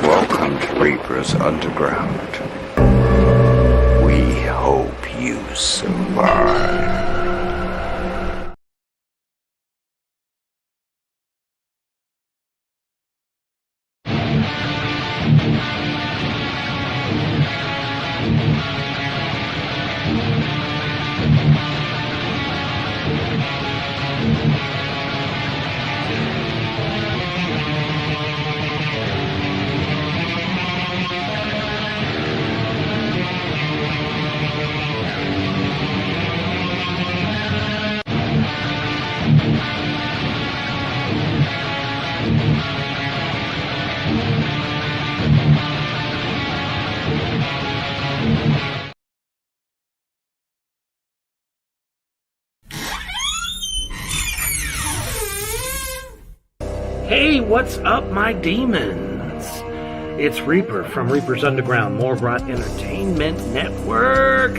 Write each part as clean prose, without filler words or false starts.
Welcome to Reaper's Underground. We hope you survive. Hey, what's up, my demons? It's Reaper from Reaper's Underground, Morgrot Entertainment Network.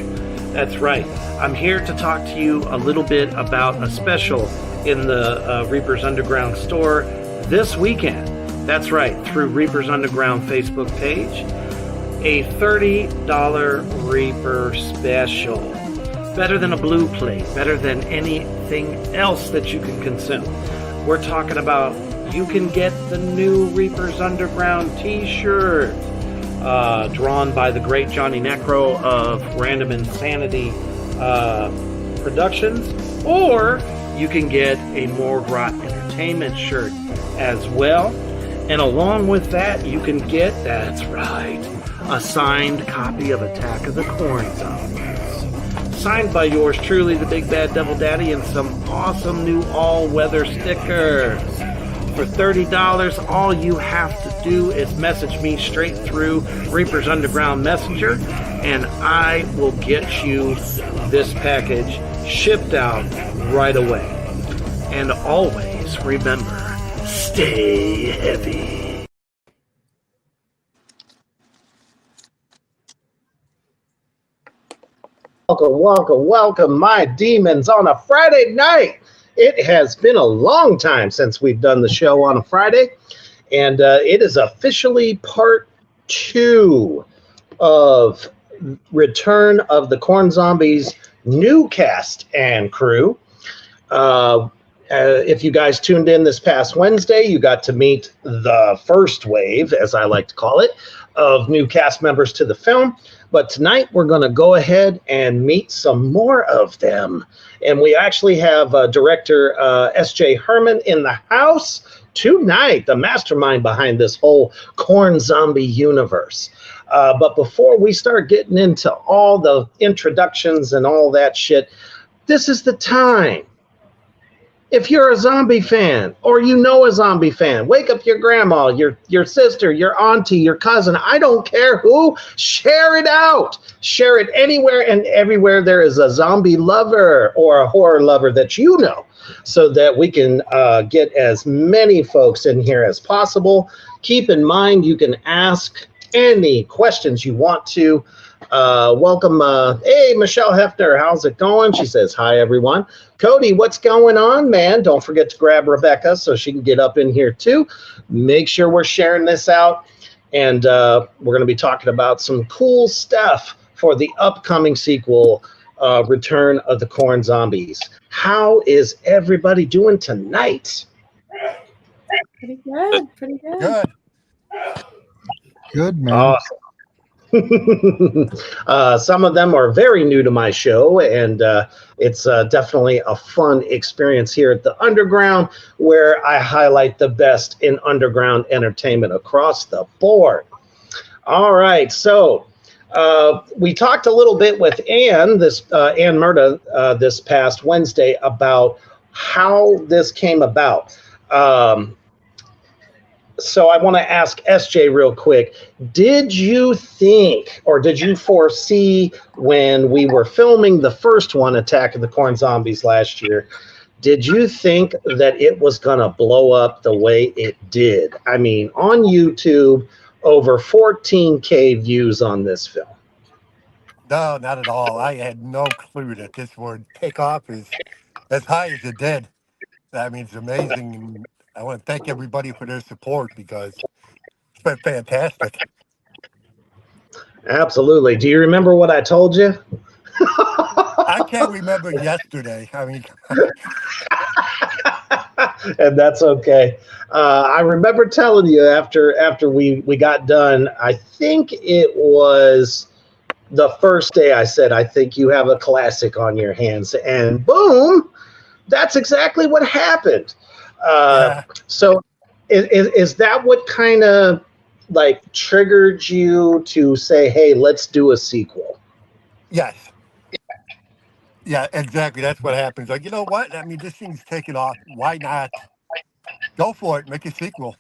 That's right. I'm here to talk to you a little bit about a special in the Reaper's Underground store this weekend. That's right, through Reaper's Underground Facebook page. A $30 Reaper special. Better than a blue plate, better than anything else that you can consume. We're talking about you can get the new Reaper's Underground t-shirt drawn by the great Johnny Necro of Random Insanity Productions, or you can get a Morgrot Entertainment shirt as well. And along with that, you can get, that's right, a signed copy of Attack of the Corn Zombies. Signed by yours truly, the Big Bad Devil Daddy, and some awesome new all-weather stickers. For $30, all you have to do is message me straight through Reaper's Underground Messenger, and I will get you this package shipped out right away. And always remember, stay heavy. Welcome, my demons, on a Friday night. It has been a long time since we've done the show on a Friday, and it is officially part 2 of Return of the Corn Zombies new cast and crew. If you guys tuned in this past Wednesday, you got to meet the first wave, as I like to call it, of new cast members to the film. But tonight we're going to go ahead and meet some more of them. And we actually have director S.J. Herman in the house tonight, the mastermind behind this whole Corn Zombie universe. But before we start getting into all the introductions and all that shit, this is the time. If you're a zombie fan, or you know a zombie fan, wake up your grandma, your sister, your auntie, your cousin, I don't care who, share it out. Share it anywhere and everywhere there is a zombie lover or a horror lover that you know, so that we can get as many folks in here as possible. Keep in mind, you can ask any questions you want to. Welcome. Hey, Michelle Hefner, how's it going? She says, hi, everyone. Cody, what's going on, man? Don't forget to grab Rebecca so she can get up in here, too. Make sure we're sharing this out. And we're going to be talking about some cool stuff for the upcoming sequel, Return of the Corn Zombies. How is everybody doing tonight? Pretty good. Good, man. Awesome. Some of them are very new to my show, and it's definitely a fun experience here at the Underground, where I highlight the best in underground entertainment across the board. All right, so we talked a little bit with Ann Murda this past Wednesday about how this came about. So I want to ask SJ real quick, did you think, or did you foresee when we were filming the first one, Attack of the Corn Zombies last year, did you think that it was going to blow up the way it did? I mean, on YouTube, over 14K views on this film. No, not at all. I had no clue that this would take off as high as it did. I mean, it's amazing. And I want to thank everybody for their support, because been fantastic. Absolutely. Do you remember what I told you? I can't remember yesterday. I mean, And that's okay. I remember telling you after we got done. I think it was the first day. I said, I think you have a classic on your hands, and boom, that's exactly what happened. yeah, So, is that what kind of like triggered you to say, "Hey, let's do a sequel"? yes. Yeah, exactly. That's what happens. Like, you know what? I mean, this thing's taken off. Why not go for it? Make a sequel.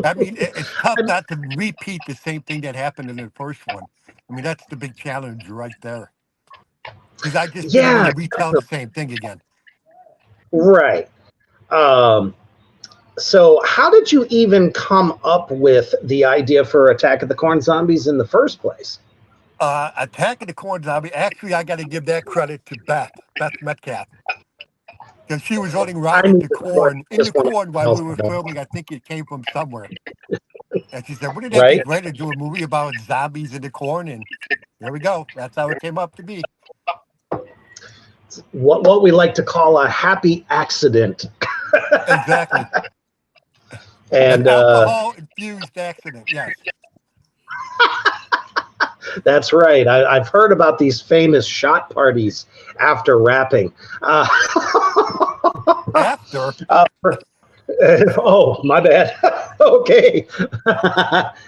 I mean, it's tough not to repeat the same thing that happened in the first one. I mean, that's the big challenge right there. Because I just didn't want Yeah, to retell the same thing again. right. Um, so, how did you even come up with the idea for Attack of the Corn Zombies in the first place? Attack of the Corn Zombie. Actually, I got to give that credit to Beth Metcalf. Because she was running I around knew in the just one corn while else we were to know, filming. I think it came from somewhere. And she said, wouldn't that be right? great to do a movie about zombies in the corn? And there we go. That's how it came up to be. What we like to call a happy accident. Exactly. An And alcohol-infused accident, yes. that's right. I've heard about these famous shot parties after rapping. After, Oh, my bad. Okay.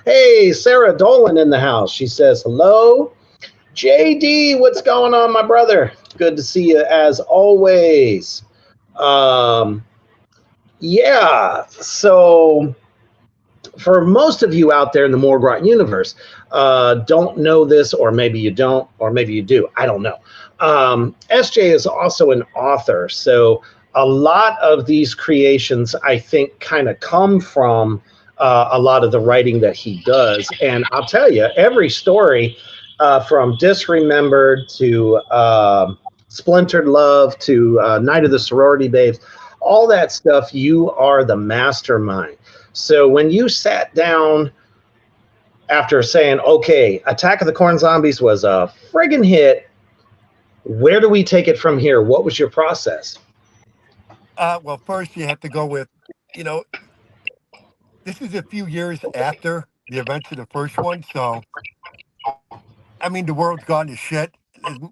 Hey, Sarah Dolan in the house. She says, hello. JD, what's going on, my brother? Good to see you as always. Yeah, so for most of you out there in the Morgrot universe, don't know this, or maybe you don't, or maybe you do. I don't know. SJ is also an author, so a lot of these creations, I think, kind of come from a lot of the writing that he does. And I'll tell you, every story, from Disremembered to Splintered Love to Night of the Sorority Babes, all that stuff, you are the mastermind. So when you sat down after saying, okay, Attack of the Corn Zombies was a friggin' hit, where do we take it from here? What was your process? well, first you have to go with, you know, this is a few years after the events of the first one. So, I mean, the world's gone to shit.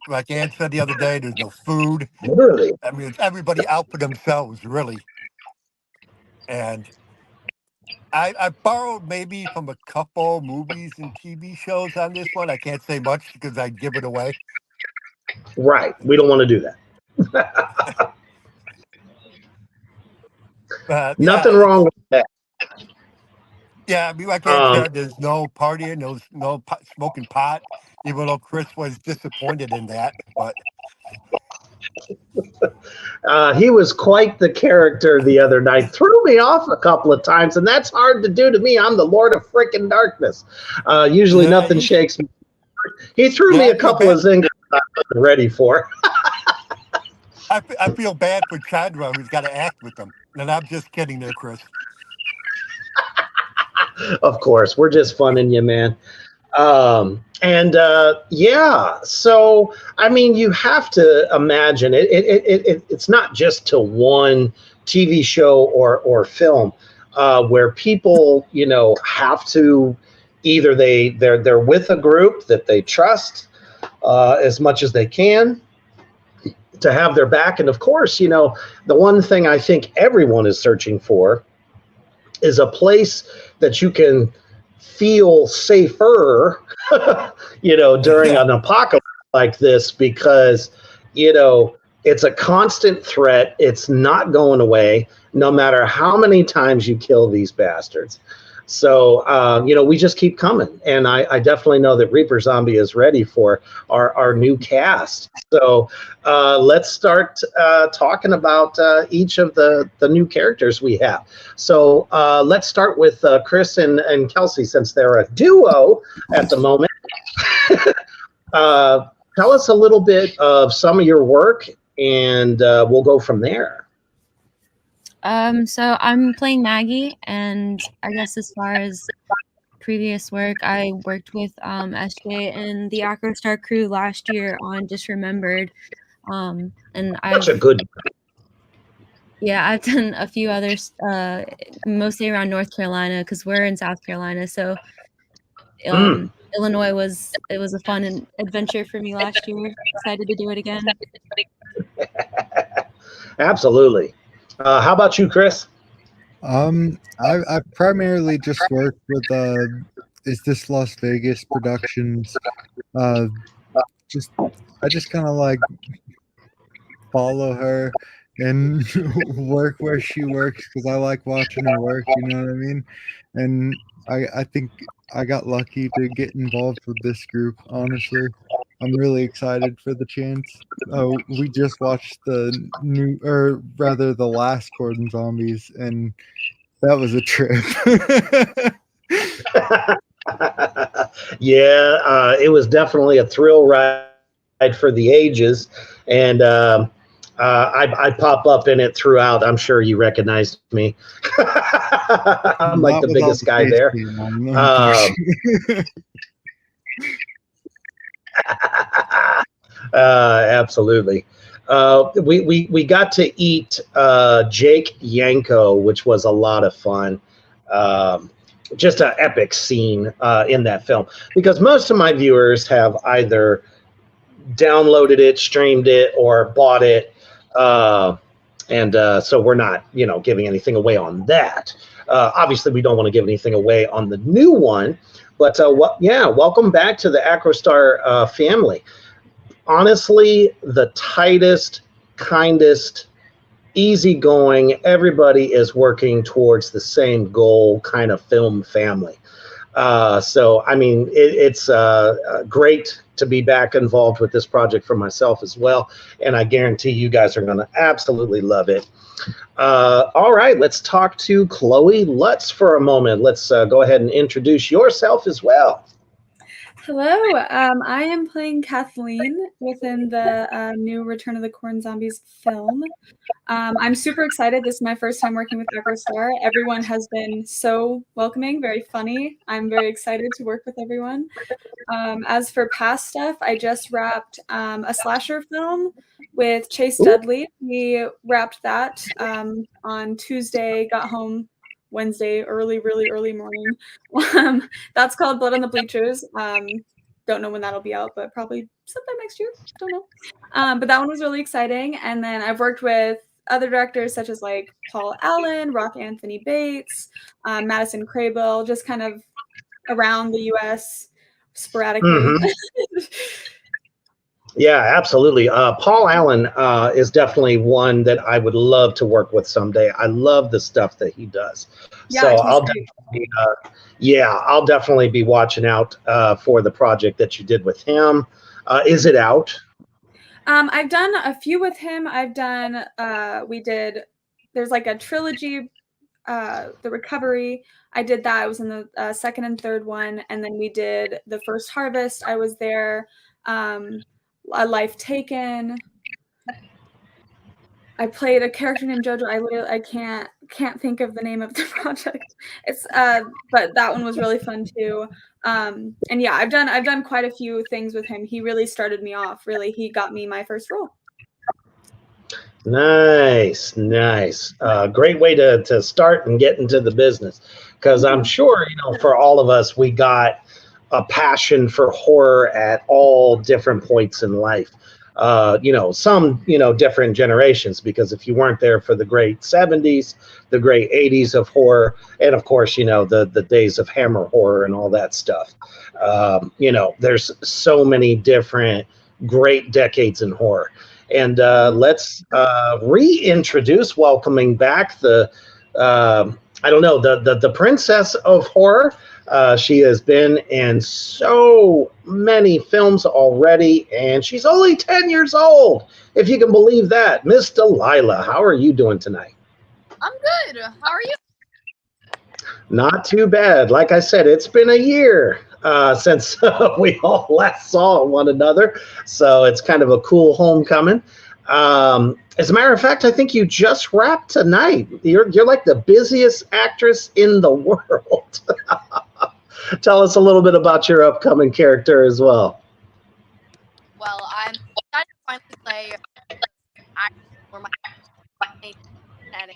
Like Ann said the other day, there's no food. Literally. I mean, it's everybody out for themselves, really. And I borrowed maybe from a couple movies and TV shows on this one. I can't say much because I'd give it away. Right. We don't want to do that. Nothing wrong with that. Yeah, I mean, like I said, there's no partying, no smoking pot, even though Chris was disappointed in that. But he was quite the character the other night. Threw me off a couple of times, and that's hard to do to me. I'm the Lord of freaking Darkness. Usually nothing shakes me. He threw me a couple of zingers I wasn't ready for. I feel bad for Chandra, who's got to act with them. And I'm just kidding there, Chris. Of course, we're just funning you, man. Yeah, so I mean, you have to imagine it's not just to one TV show or film where people, you know, have to either they're with a group that they trust as much as they can to have their back. And of course, you know, the one thing I think everyone is searching for is a place that you can feel safer, you know, during an apocalypse like this, because, you know, it's a constant threat. It's not going away, no matter how many times you kill these bastards. So, you know, we just keep coming. And I definitely know that Reaper Zombie is ready for our new cast. So let's start talking about each of the new characters we have. So let's start with Chris and Kelsey, since they're a duo at the moment. Tell us a little bit of some of your work, and we'll go from there. So I'm playing Maggie, and I guess as far as previous work, I worked with SJ and the AcroStar crew last year on Disremembered. And Such a good. I've done a few others, mostly around North Carolina because we're in South Carolina. So Illinois was a fun adventure for me last year. Excited to do it again. Absolutely. How about you, Chris? I primarily just worked with Is This Las Vegas Productions. I just kind of like follow her and work where she works because I like watching her work, you know what I mean? And I think I got lucky to get involved with this group, honestly. I'm really excited for the chance. We just watched the last Cordon Zombies, and that was a trip. Yeah, it was definitely a thrill ride for the ages, and I pop up in it throughout. I'm sure you recognized me. I'm like the biggest guy there. Absolutely. We got to eat Jake Yanko, which was a lot of fun. Just an epic scene in that film, because most of my viewers have either downloaded it, streamed it, or bought it, and so we're not, giving anything away on that. Obviously, we don't want to give anything away on the new one, but welcome back to the AcroStar family. Honestly, the tightest, kindest, easygoing, everybody is working towards the same goal kind of film family. So, I mean, it's great to be back involved with this project for myself as well. And I guarantee you guys are going to absolutely love it. All right, let's talk to Chloe Lutz for a moment. Let's go ahead and introduce yourself as well. Hello, I am playing Kathleen within the new Return of the Corn Zombies film. I'm super excited. This is my first time working with AcroStar. Everyone has been so welcoming, very funny. I'm very excited to work with everyone. As for past stuff, I just wrapped a slasher film with Chase Dudley. We wrapped that on Tuesday, got home Wednesday, really early morning. That's called Blood on the Bleachers. Don't know when that'll be out, but probably sometime next year. Don't know. But that one was really exciting. And then I've worked with other directors such as like Paul Allen, Rock Anthony Bates, Madison Craybill, just kind of around the U.S. sporadically. Mm-hmm. Yeah, absolutely. Paul Allen is definitely one that I would love to work with someday. I love the stuff that he does. Yeah, so I'll definitely be watching out for the project that you did with him. Is it out? I've done a few with him. I've done, there's like a trilogy, The Recovery. I did that. I was in the second and third one. And then we did The First Harvest. I was there. A Life Taken. I played a character named Jojo. I can't think of the name of the project. It's but that one was really fun too. And yeah, I've done quite a few things with him. He really started me off. Really, he got me my first role. Nice. Great way to start and get into the business, because I'm sure for all of us, we got a passion for horror at all different points in life. Some different generations, because if you weren't there for the great 70s, the great 80s of horror, and of course, the days of Hammer horror and all that stuff. There's so many different great decades in horror. And let's reintroduce, welcoming back the princess of horror. She has been in so many films already, and she's only 10 years old, if you can believe that. Miss Delilah, how are you doing tonight? I'm good. How are you? Not too bad. Like I said, it's been a year since we all last saw one another, so it's kind of a cool homecoming. As a matter of fact, I think you just wrapped tonight. You're like the busiest actress in the world. Tell us a little bit about your upcoming character as well. Well, I'm excited to finally play actor for my and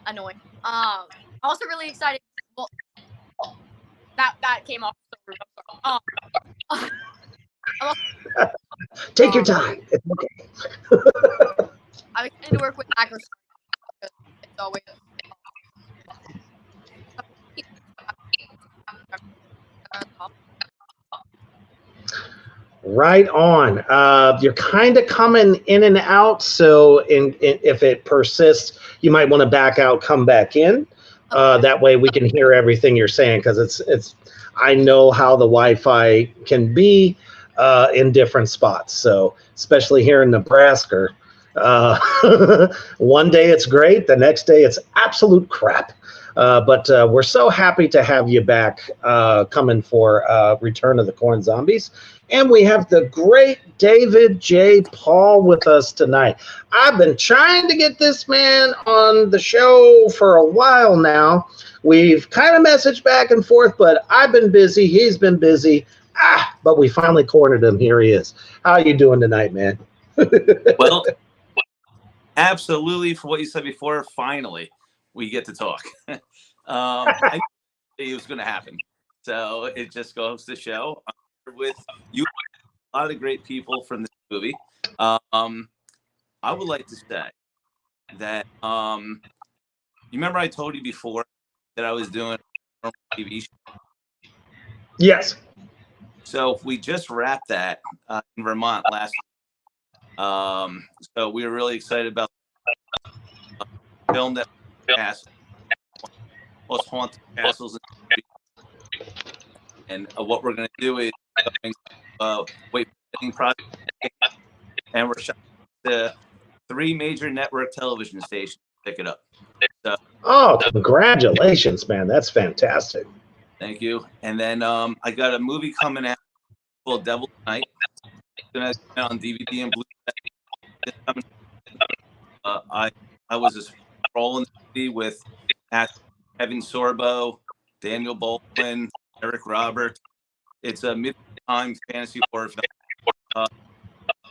annoying. I'm also really excited. Well, that came off so rude. I'm sorry. Take your time. It's okay. I'm excited to work with actors because it's always Right on. You're kind of coming in and out, so if it persists, you might want to back out, come back in. That way we can hear everything you're saying, because it's. I know how the Wi-Fi can be in different spots. So especially here in Nebraska, one day it's great, the next day it's absolute crap. But we're so happy to have you back coming for Return of the Corn Zombies. And we have the great David J. Paul with us tonight. I've been trying to get this man on the show for a while now. We've kind of messaged back and forth, but I've been busy. He's been busy. But we finally cornered him. Here he is. How you doing tonight, man? Well, absolutely. For what you said before, finally we get to talk. I knew it was going to happen. So it just goes to show. I'm with you, a lot of great people from this movie. I would like to say that you remember I told you before that I was doing a TV show? Yes. So we just wrapped that in Vermont last week. So we were really excited about the film that cast most haunted castles. And what we're going to do is wait for the project, and we're showing the 3 major network television stations to pick it up. So, oh, congratulations, man. That's fantastic. Thank you. And then I got a movie coming out called Devil Tonight. It's going to be on DVD and Blu-ray. I was a role in the movie with Kevin Sorbo, Daniel Baldwin, Eric Roberts. It's a mid-time fantasy horror film.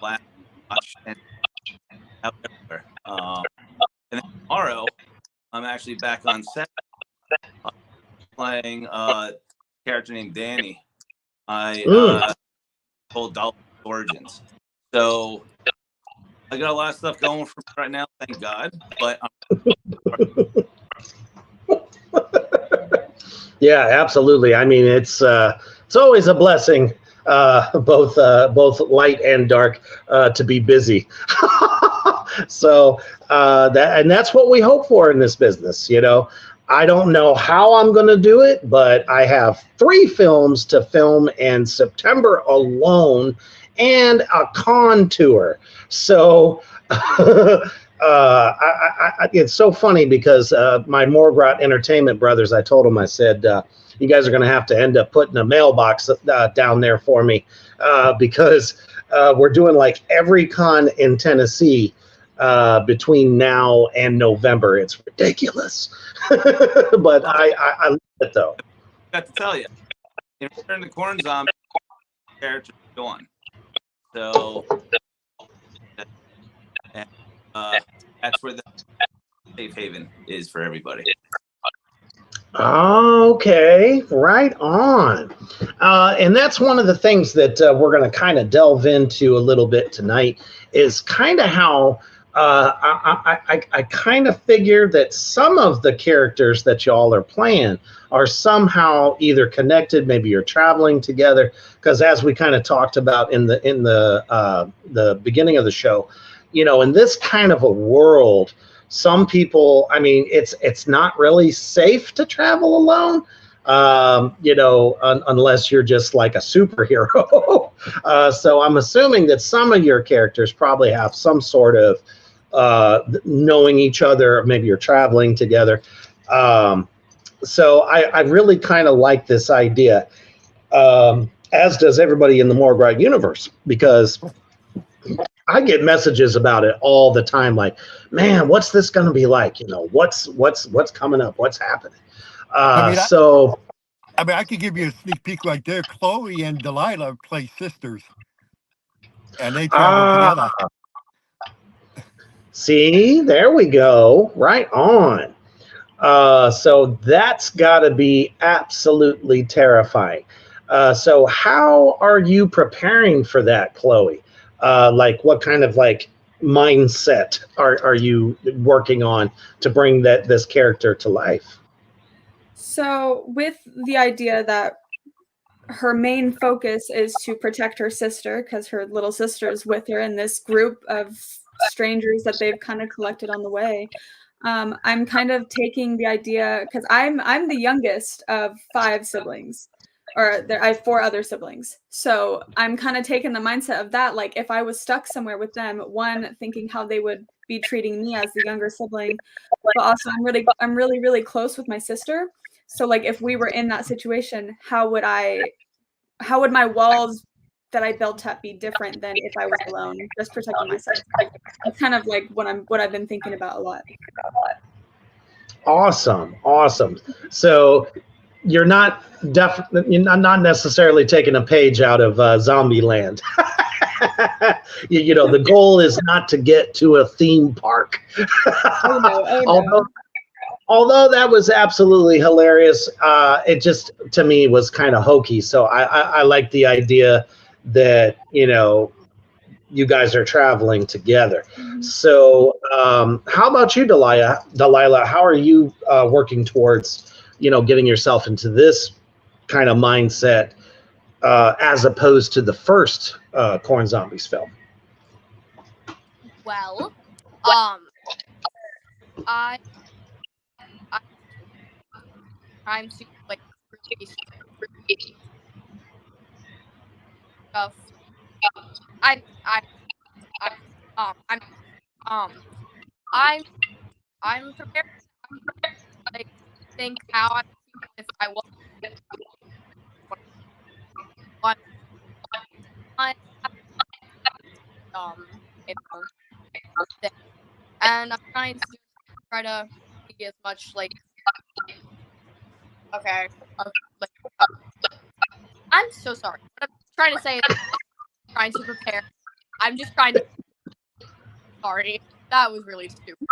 Last watch and out everywhere. And then tomorrow, I'm actually back on set playing a character named Danny. I told Dolphin Origins. So I got a lot of stuff going for me right now, thank God. But yeah, absolutely. I mean, it's always a blessing, both light and dark, to be busy. So that's what we hope for in this business. You know, I don't know how I'm going to do it, but I have 3 films to film in September alone, and a con tour. So it's so funny because my Morgrot Entertainment brothers, I told them, I said, you guys are going to have to end up putting a mailbox down there for me because we're doing like every con in Tennessee between now and November. It's ridiculous. But I love it, though. I got to tell you, in Return of the Corn Zombie, character is gone. So that's where the safe haven is for everybody. Okay, right on. And that's one of the things that we're going to kind of delve into a little bit tonight, is kind of how I kind of figure that some of the characters that y'all are playing are somehow either connected. Maybe you're traveling together, because as we kind of talked about in the beginning of the show, you know, in this kind of a world, some people, I mean, it's not really safe to travel alone, you know, unless you're just like a superhero. So I'm assuming that some of your characters probably have some sort of knowing each other. Maybe you're traveling together. So I really kind of like this idea, as does everybody in the Morgrot universe, because I get messages about it all the time. Like, man, what's this going to be like? You know, what's coming up? What's happening? I could give you a sneak peek right there. Chloe and Delilah play sisters, and they travel together. See, there we go. Right on. So that's got to be absolutely terrifying. So how are you preparing for that, Chloe? Like, what kind of like mindset are you working on to bring this character to life? So with the idea that her main focus is to protect her sister, because her little sister is with her in this group of strangers that they've kind of collected on the way. I'm kind of taking the idea, because I'm the youngest of 5 siblings, or I have 4 other siblings. So I'm kind of taking the mindset of that. Like, if I was stuck somewhere with them, one, thinking how they would be treating me as the younger sibling, but also I'm really close with my sister. So like, if we were in that situation, how would my walls that I built up be different than if I was alone, just protecting myself? It's kind of like what I've been thinking about a lot. Awesome. So you're not necessarily taking a page out of Zombieland. You know, the goal is not to get to a theme park. Oh no. Although that was absolutely hilarious, it just, to me, was kind of hokey. So I like the idea that, you know, you guys are traveling together. Mm-hmm. So how about you, Delilah? How are you working towards, you know, getting yourself into this kind of mindset as opposed to the first Corn Zombies film? Well, I'm to like really stuff. I'm prepared. Like, think how I if I was and I'm trying to be as much like okay. I'm so sorry. What I'm trying to say is trying to prepare. I'm just trying to. Sorry, that was really stupid.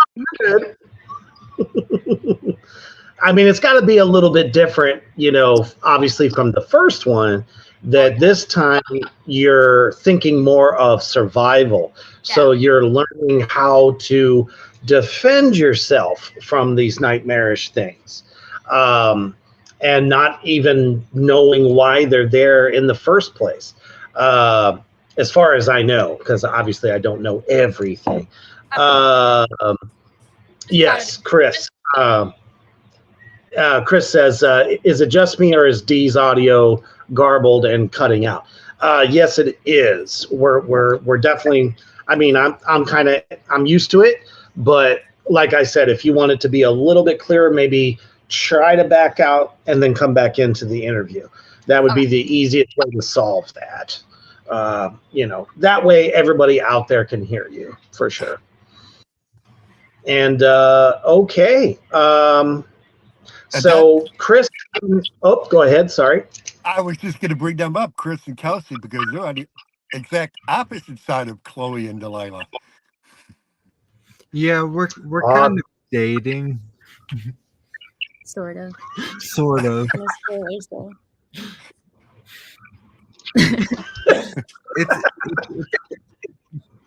I mean, it's got to be a little bit different, you know, obviously from the first one, that this time you're thinking more of survival. Yeah. So you're learning how to defend yourself from these nightmarish things. And not even knowing why they're there in the first place. As far as I know, because obviously I don't know everything. Yes, Chris. Chris says, is it just me or is Dee's audio garbled and cutting out? Yes, it is. We're definitely, I mean, I'm used to it, but like I said, if you want it to be a little bit clearer, maybe try to back out and then come back into the interview. That would be the easiest way to solve that. You know, that way everybody out there can hear you for sure. And okay. So Chris, oh, go ahead. Sorry. I was just going to bring them up, Chris and Kelsey, because they're on the exact opposite side of Chloe and Delilah. Yeah, we're kind of dating. Sort of.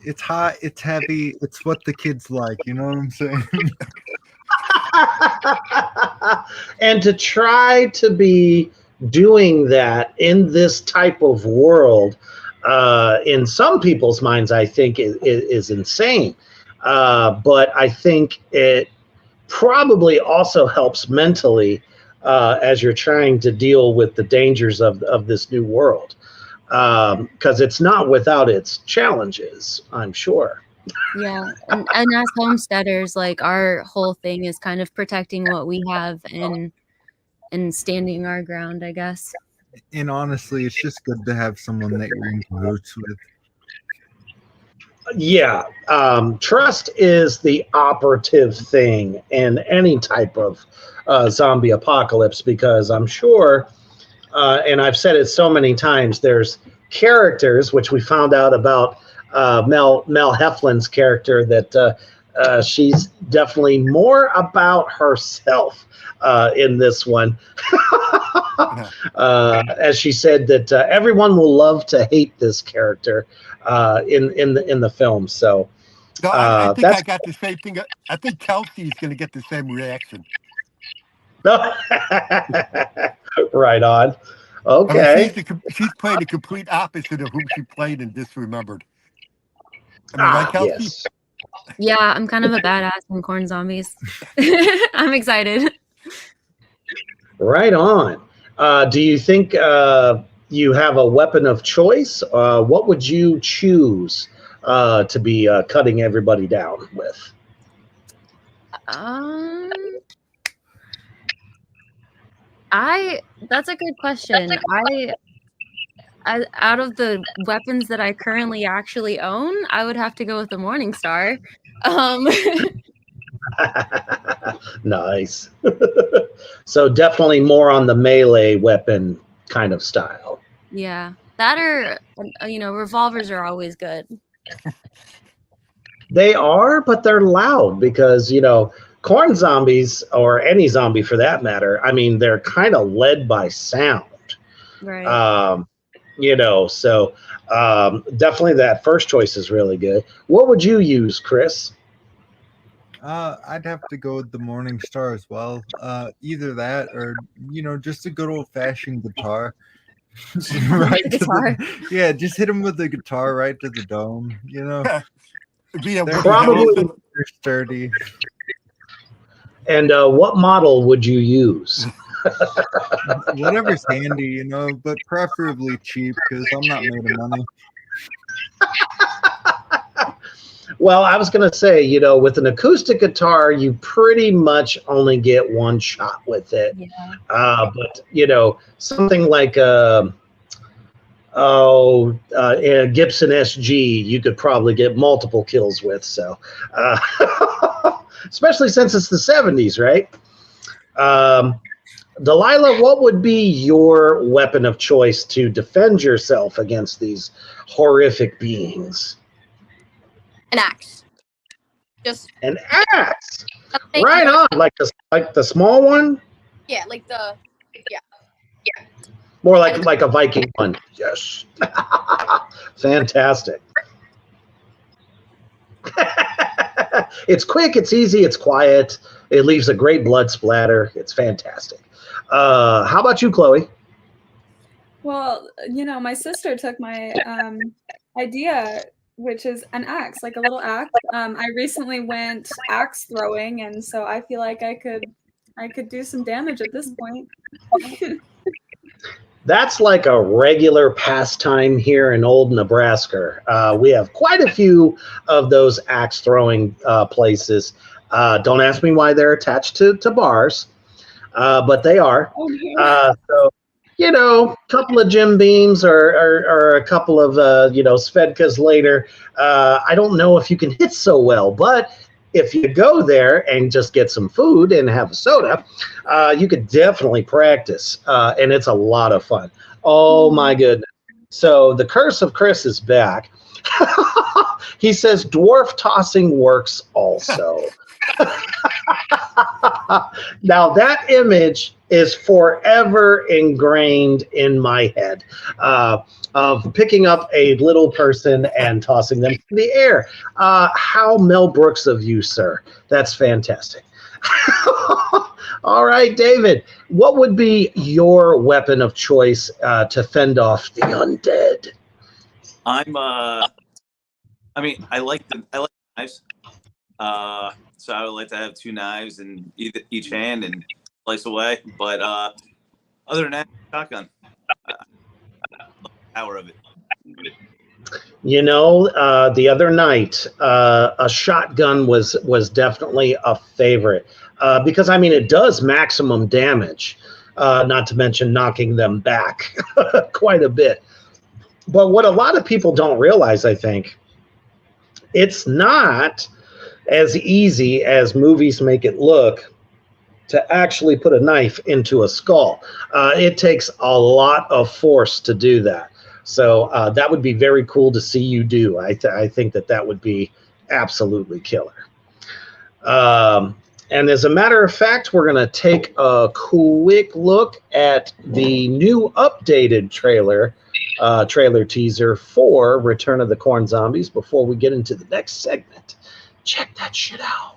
It's hot, it's heavy, it's what the kids like, you know what I'm saying? And to try to be doing that in this type of world, in some people's minds, I think is insane. But I think it probably also helps mentally as you're trying to deal with the dangers of this new world. Because it's not without its challenges, I'm sure. Yeah, and as homesteaders, like, our whole thing is kind of protecting what we have and standing our ground, I guess. And honestly, it's just good to have someone that you're in cahoots with. Yeah, trust is the operative thing in any type of zombie apocalypse, because I'm sure, and I've said it so many times, there's characters, which we found out about Mel Heflin's character, that she's definitely more about herself in this one. As she said that everyone will love to hate this character in the film. So No, I think I got the same thing. I think Kelsey's going to get the same reaction. Right on. I Okay. mean, she's playing the complete opposite of whom she played in Disremembered. I mean, right, Kelsey? Yes. Yeah, I'm kind of a badass in Corn Zombies. I'm excited. Right on. Do you think you have a weapon of choice? What would you choose to be cutting everybody down with? That's a good question. Out of the weapons that I currently actually own, I would have to go with the Morningstar. Nice. So definitely more on the melee weapon kind of style. Yeah, that or revolvers are always good. They are, but they're loud because corn zombies, or any zombie for that matter, I mean, they're kind of led by sound. Right. So definitely that first choice is really good. What would you use, Chris? I'd have to go with the Morningstar as well. Either that or, just a good old-fashioned guitar. Right guitar. Yeah, just hit him with the guitar right to the dome, They're Probably. They're sturdy. And what model would you use? Whatever's handy, but preferably cheap because I'm not made of money. Well, I was going to say, with an acoustic guitar, you pretty much only get one shot with it. Yeah. But, something like a Gibson SG, you could probably get multiple kills with. So, especially since it's the 70s, right? Delilah, what would be your weapon of choice to defend yourself against these horrific beings? An axe. Just An axe. something- Right on. Like the small one? Yeah, like the More like a Viking one. Yes. Fantastic. It's quick, it's easy, it's quiet. It leaves a great blood splatter. It's fantastic. How about you, Chloe? Well, my sister took my idea, which is an axe, like a little axe. I recently went axe throwing, and so I feel like I could do some damage at this point. That's like a regular pastime here in old Nebraska. We have quite a few of those axe throwing places. Don't ask me why they're attached to bars, but they are. Oh, yeah. So, a couple of Jim Beams or a couple of, Svedkas later. I don't know if you can hit so well, but if you go there and just get some food and have a soda, you could definitely practice, and it's a lot of fun. Oh, my goodness. So the Curse of Chris is back. He says dwarf tossing works also. Now, that image is forever ingrained in my head of picking up a little person and tossing them in the air. How Mel Brooks of you, sir. That's fantastic. All right, David, what would be your weapon of choice to fend off the undead? I like knives. So I would like to have two knives in each hand and slice away. But other than that, shotgun. The power of it. The other night, a shotgun was definitely a favorite because, it does maximum damage, not to mention knocking them back quite a bit. But what a lot of people don't realize, I think, it's not as easy as movies make it look to actually put a knife into a skull. It takes a lot of force to do that. So that would be very cool to see you do. I think that would be absolutely killer. And as a matter of fact, we're going to take a quick look at the new updated trailer teaser for Return of the Corn Zombies before we get into the next segment. Check that shit out.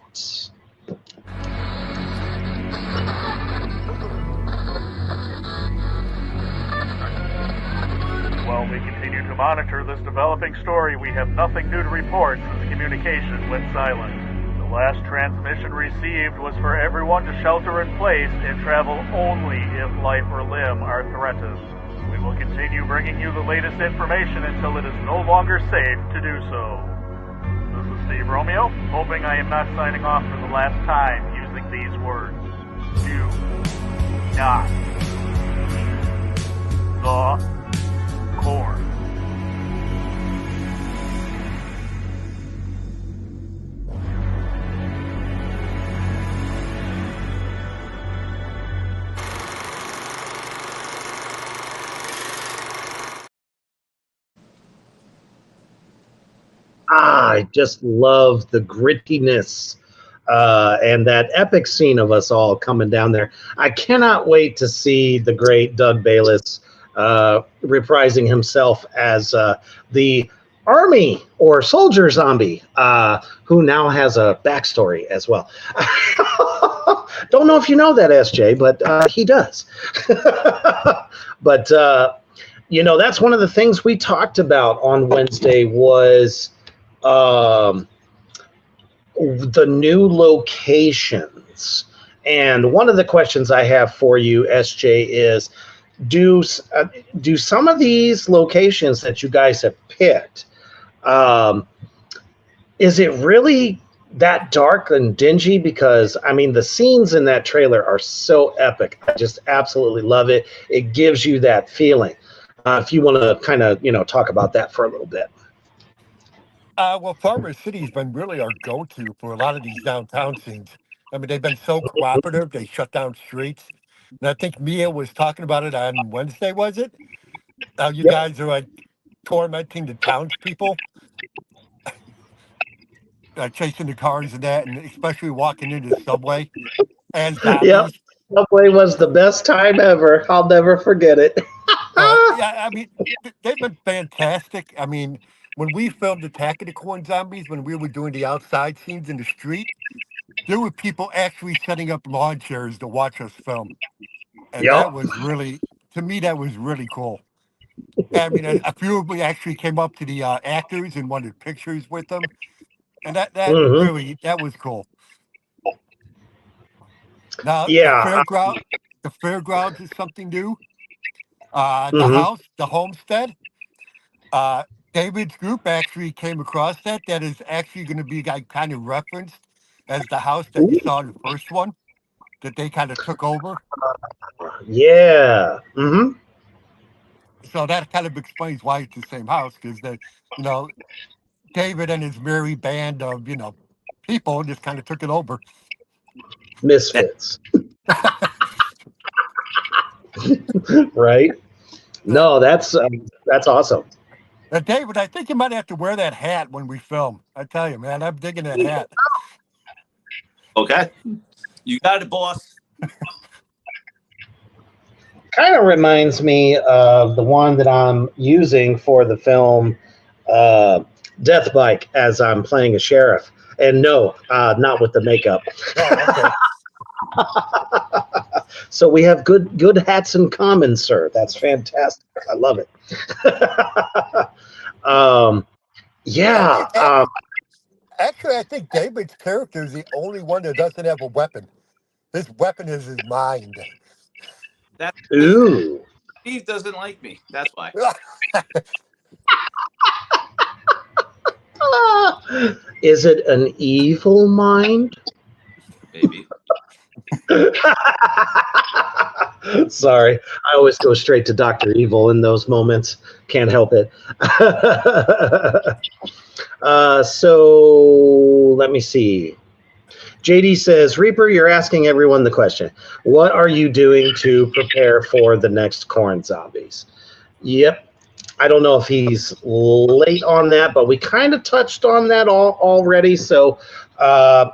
While we continue to monitor this developing story, we have nothing new to report since communication went silent. The last transmission received was for everyone to shelter in place and travel only if life or limb are threatened. We will continue bringing you the latest information until it is no longer safe to do so. This is Steve Romeo, hoping I am not signing off for the last time using these words. Do not eat the corn. I just love the grittiness and that epic scene of us all coming down there. I cannot wait to see the great Doug Bayless reprising himself as the army or soldier zombie who now has a backstory as well. Don't know if you know that, SJ, but he does. But, you know, that's one of the things we talked about on Wednesday was the new locations. And one of the questions I have for you, SJ, is do some of these locations that you guys have picked, is it really that dark and dingy? Because, I mean, the scenes in that trailer are so epic. I just absolutely love it. It gives you that feeling. If you want to kind of, you know, talk about that for a little bit. Well, Farmer City's been really our go-to for a lot of these downtown scenes. I mean, they've been so cooperative. They shut down streets. And I think Mia was talking about it on Wednesday, was it? How you guys are like tormenting the townspeople, chasing the cars and that, and especially walking into the subway as zombies. Yep. Subway was the best time ever. I'll never forget it. Yeah, I mean, they've been fantastic. I mean, when we filmed Attack of the Corn Zombies, when we were doing the outside scenes in the street, there were people actually setting up lawn chairs to watch us film. And that was really, to me, that was really cool. I mean, a few of them actually came up to the actors and wanted pictures with them. And that really, that was cool. Now, the fairgrounds is something new. The house, the homestead, David's group actually came across that. That is actually going to be like kind of referenced as the house that you saw in the first one that they kind of took over. Yeah. So that kind of explains why it's the same house, because they, you know, David and his merry band of, you know, people just kind of took it over. Misfits. Right? No, that's awesome. David, I think you might have to wear that hat when we film. I tell you, man, I'm digging that hat. Okay. You got it, boss. Kind of reminds me of the one that I'm using for the film Death Bike as I'm playing a sheriff. And no, not with the makeup. Oh, okay. So we have good hats in common, sir. That's fantastic. I love it. Actually, I think David's character is the only one that doesn't have a weapon. His weapon is his mind. Ooh. Steve doesn't like me. That's why. Is it an evil mind? Maybe. Sorry, I always go straight to Dr. Evil in those moments. Can't help it. So let me see. JD says, Reaper, you're asking everyone the question. What are you doing to prepare for the next corn zombies? Yep. I don't know if he's late on that, but we kind of touched on that already. So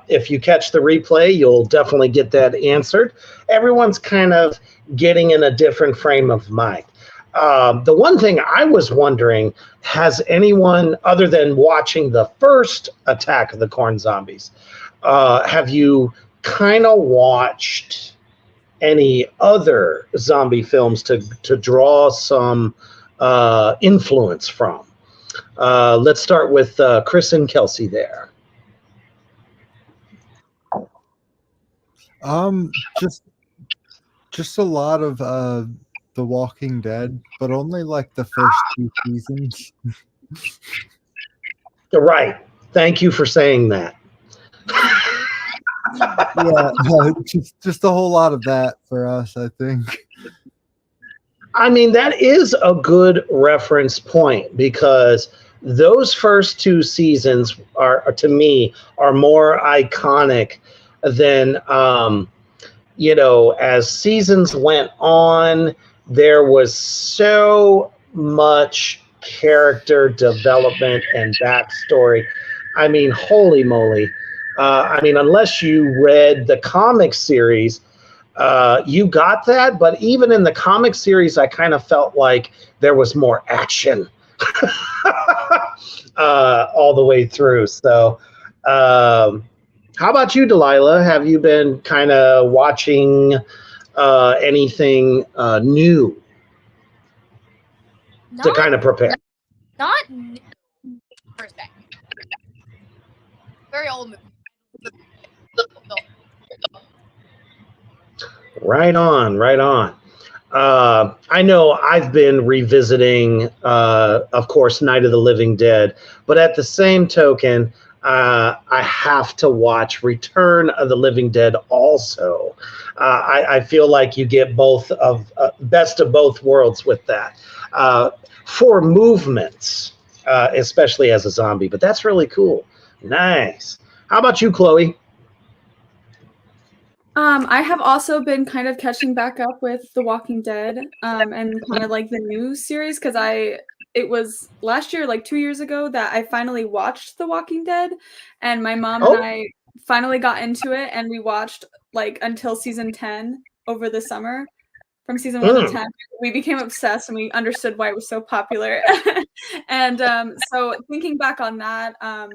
if you catch the replay, you'll definitely get that answered. Everyone's kind of getting in a different frame of mind. The one thing I was wondering, has anyone, other than watching the first Attack of the Corn Zombies, have you kind of watched any other zombie films to draw some influence from? Let's start with Chris and Kelsey there. Just a lot of The Walking Dead, but only like the first 2 seasons. Right. Thank you for saying that. Yeah, just a whole lot of that for us, I think. I mean, that is a good reference point, because those first 2 seasons are, to me, are more iconic than, as seasons went on, there was so much character development and backstory. I mean, holy moly. Unless you read the comic series, you got that. But even in the comic series, I kind of felt like there was more action all the way through. So how about you, Delilah? Have you been kind of watching anything new to kind of prepare? Not new, per se. Very old movie. Right on, right on. I know I've been revisiting, of course, Night of the Living Dead, but at the same token, I have to watch Return of the Living Dead also. I feel like you get both of best of both worlds with that. For movements, especially as a zombie, but that's really cool. Nice. How about you, Chloe? I have also been kind of catching back up with The Walking Dead, and kind of like the new series, because it was last year, like 2 years ago, that I finally watched The Walking Dead, and my mom and I finally got into it, and we watched like until season 10 over the summer. From season 1 to 10, we became obsessed, and we understood why it was so popular. And so thinking back on that a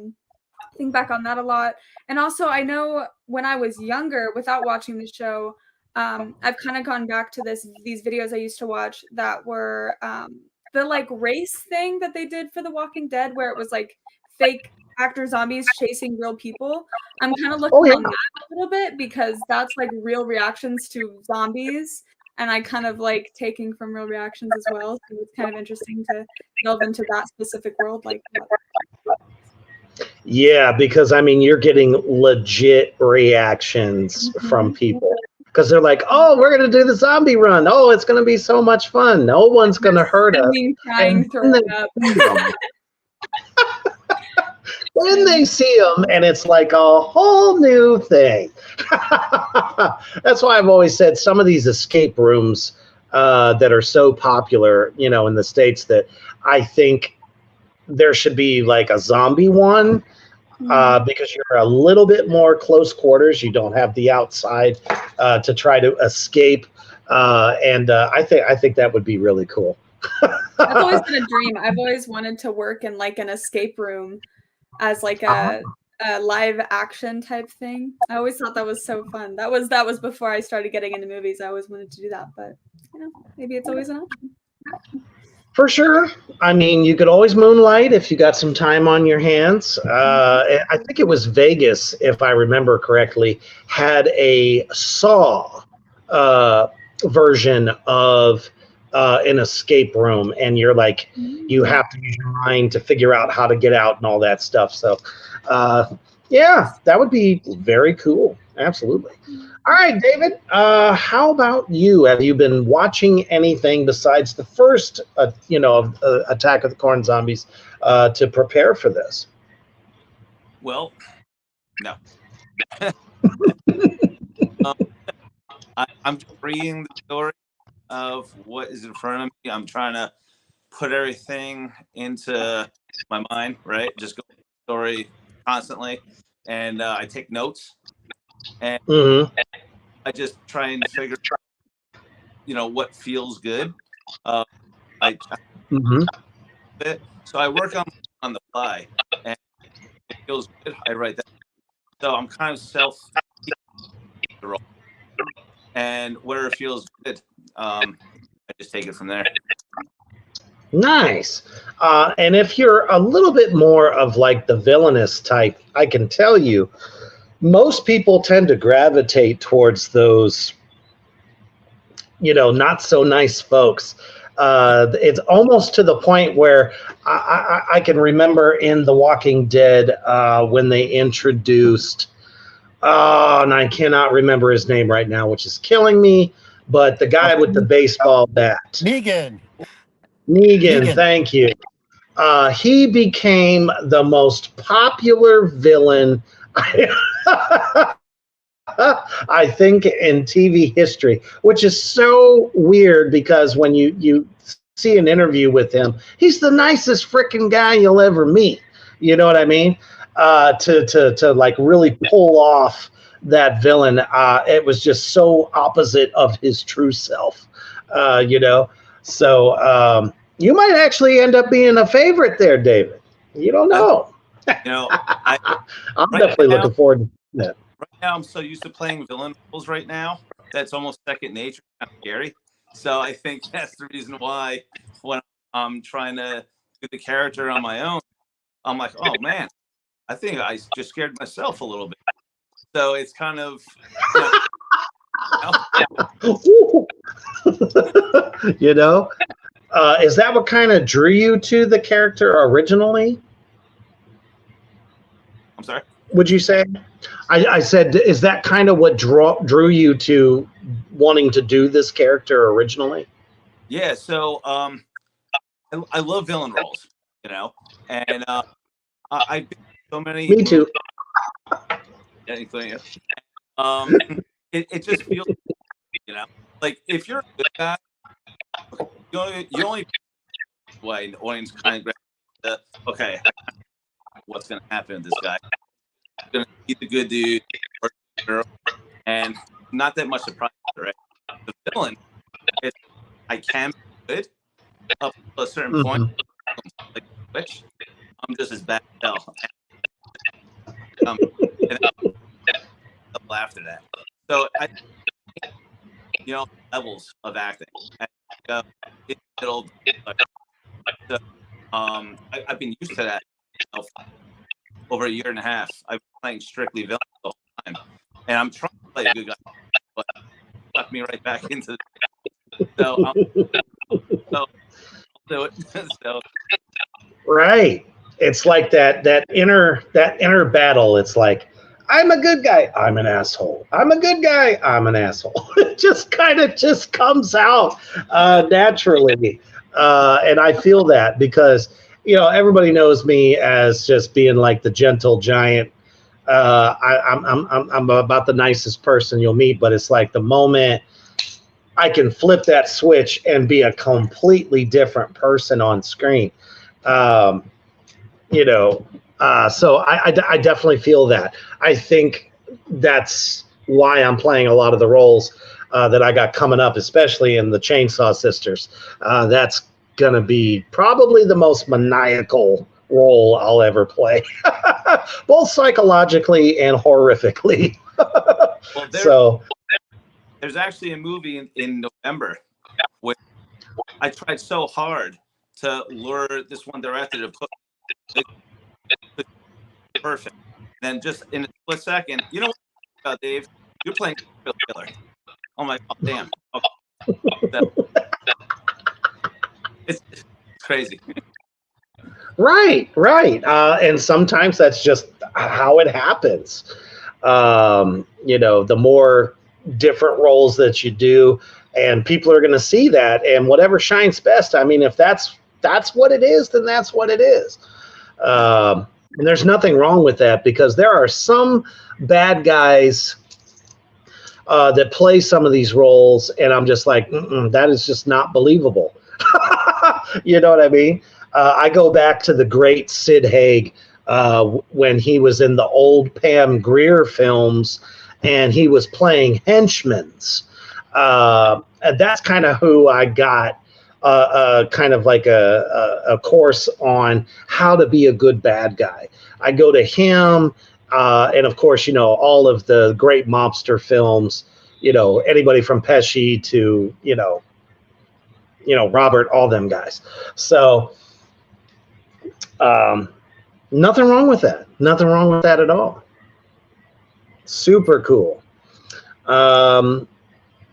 lot. And also, I know when I was younger, without watching the show, I've kind of gone back to these videos I used to watch that were the like race thing that they did for The Walking Dead, where it was like fake actor zombies chasing real people. I'm kind of looking on that a little bit, because that's like real reactions to zombies, and I kind of like taking from real reactions as well. So it's kind of interesting to delve into that specific world like that. Yeah, because I mean, you're getting legit reactions from people, because they're like, "Oh, we're gonna do the zombie run. Oh, it's gonna be so much fun. No one's gonna hurt us." Then they see them, and it's like a whole new thing. That's why I've always said some of these escape rooms that are so popular, in the States, that I think there should be like a zombie one, because you're a little bit more close quarters. You don't have the outside to try to escape, and I think that would be really cool. That's always been a dream. I've always wanted to work in like an escape room as like a live action type thing. I always thought that was so fun. That was before I started getting into movies. I always wanted to do that, but maybe it's always an option. For sure. I mean, you could always moonlight if you got some time on your hands. I think it was Vegas, if I remember correctly, had a Saw version of an escape room, and you're like, you have to use your mind to figure out how to get out and all that stuff. So, yeah, that would be very cool. Absolutely. All right, David, how about you? Have you been watching anything besides the first, Attack of the Corn Zombies to prepare for this? Well, no. I'm just reading the story of what is in front of me. I'm trying to put everything into my mind, right? Just go through the story constantly, and I take notes, and I just try and figure, what feels good. I so I work on the fly, and it feels good. I write that. So I'm kind of self role, and where it feels good, I just take it from there. Nice. And if you're a little bit more of like the villainous type, I can tell you, most people tend to gravitate towards those, not so nice folks. It's almost to the point where I can remember in The Walking Dead when they introduced, and I cannot remember his name right now, which is killing me, but the guy with the baseball bat. Negan, thank you. He became the most popular villain I think in TV history, which is so weird because when you see an interview with him, he's the nicest freaking guy you'll ever meet. You know what I mean? To like really pull off that villain, it was just so opposite of his true self. So you might actually end up being a favorite there, David. You don't know. I'm definitely looking forward to that. Right now, I'm so used to playing villain roles right now. That's almost second nature, kind of scary. So I think that's the reason why when I'm trying to do the character on my own, I'm like, oh man, I think I just scared myself a little bit. So it's kind of, is that what kind of drew you to the character originally? I'm sorry? Would you say? I said, is that kind of what drew you to wanting to do this character originally? Yeah, so I love villain roles, and I've been so many. Me too. Yeah, including you. It just feels, like if you're a good guy, you only way the audience kind of okay, what's gonna happen to this guy? Gonna be the good dude or girl, and not that much surprise, right? The villain, I can be good up to a certain point, like which I'm just as bad as hell. And after that, so levels of acting. I've been used to that over a year and a half. I've been playing strictly villain the whole time, and I'm trying to play a good guy, but suck me right back into it. So I'll do it. So right, it's like that inner battle. It's like, I'm a good guy, I'm an asshole. I'm a good guy, I'm an asshole. It just kind of just comes out naturally, and I feel that because everybody knows me as just being like the gentle giant. I'm about the nicest person you'll meet, but it's like the moment I can flip that switch and be a completely different person on screen. So I definitely feel that. I think that's why I'm playing a lot of the roles that I got coming up, especially in the Chainsaw Sisters. That's going to be probably the most maniacal role I'll ever play, both psychologically and horrifically. There's actually a movie in November where I tried so hard to lure this one director to put it perfect. Then just in a split second, Dave, you're playing Bill Killer. I'm like, oh, damn. Okay. It's crazy. Right. And sometimes that's just how it happens. The more different roles that you do, and people are going to see that, and whatever shines best. I mean, if that's what it is, then that's what it is. And there's nothing wrong with that, because there are some bad guys that play some of these roles, and I'm just like, that is just not believable. You know what I mean? I go back to the great Sid Haig when he was in the old Pam Grier films, and he was playing henchmen's. And that's kind of who I got kind of like a course on how to be a good bad guy. I go to him, and of course, you know, all of the great mobster films, you know, anybody from Pesci to, you know, Robert, all them guys. So nothing wrong with that. Nothing wrong with that at all. Super cool.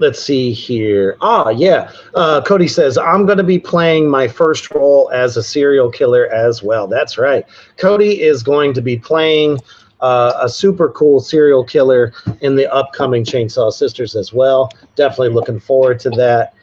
Let's see here. Yeah. Cody says, I'm going to be playing my first role as a serial killer as well. That's right. Cody is going to be playing a super cool serial killer in the upcoming Chainsaw Sisters as well. Definitely looking forward to that.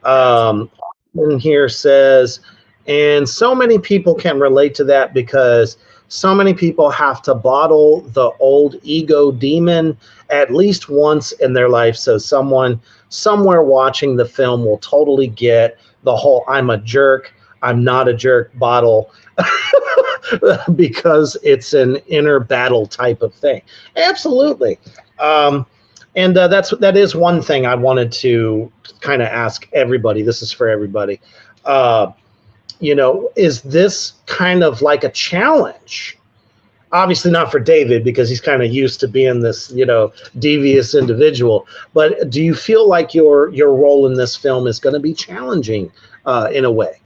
And here says, and so many people can relate to that because so many people have to bottle the old ego demon at least once in their life. So someone somewhere watching the film will totally get the whole I'm a jerk, I'm not a jerk bottle because it's an inner battle type of thing. Absolutely. And that is one thing I wanted to kind of ask everybody. This is for everybody. You know, is this kind of like a challenge? Obviously not for David, because he's kind of used to being this, you know, devious individual. But do you feel like your role in this film is going to be challenging in a way?